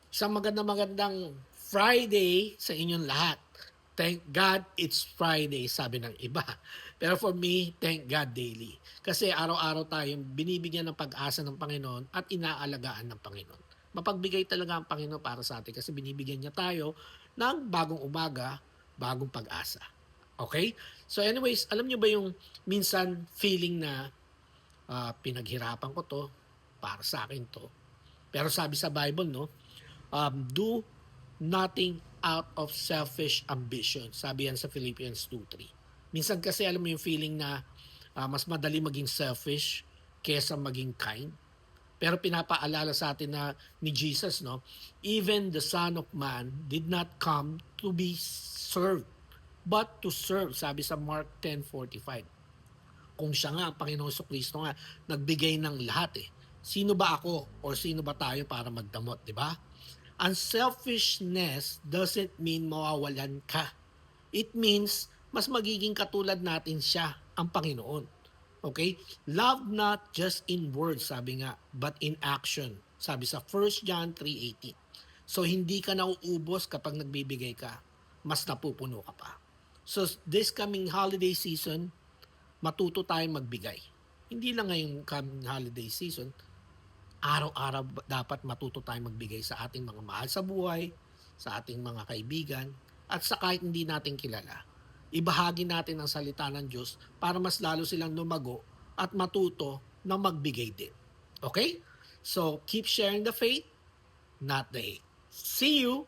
Isang magandang Friday sa inyong lahat. Thank God it's Friday, sabi ng iba. Pero for me, thank God daily. Kasi araw-araw tayong binibigyan ng pag-asa ng Panginoon at inaalagaan ng Panginoon. Mapagbigay talaga ang Panginoon para sa atin kasi binibigyan niya tayo ng bagong umaga, bagong pag-asa. Okay? So anyways, alam niyo ba yung minsan feeling na pinaghirapan ko to, para sa akin to. Pero sabi sa Bible, no, do nothing out of selfish ambition. Sabi yan sa Philippians 2:3. Minsan kasi alam mo yung feeling na mas madali maging selfish kesa maging kind. Pero pinapaalala sa atin na ni Jesus, no, even the Son of Man did not come to be served, but to serve. Sabi sa Mark 10:45. Kung siya nga, ang Panginoong Kristo nga, nagbigay ng lahat eh. Sino ba ako or sino ba tayo para magdamot, di ba? Unselfishness doesn't mean mawawalan ka. It means mas magiging katulad natin siya, ang Panginoon. Okay? Love not just in words, sabi nga, but in action. Sabi sa 1 John 3:18. So hindi ka nauubos kapag nagbibigay ka, mas napupuno ka pa. So this coming holiday season, matuto tayong magbigay. Hindi lang ngayong coming holiday season, araw-araw dapat matuto tayong magbigay sa ating mga mahal sa buhay, sa ating mga kaibigan, at sa kahit hindi natin kilala. Ibahagi natin ang salita ng Diyos para mas lalo silang lumago at matuto na magbigay din. Okay? So, keep sharing the faith, not the hate. See you!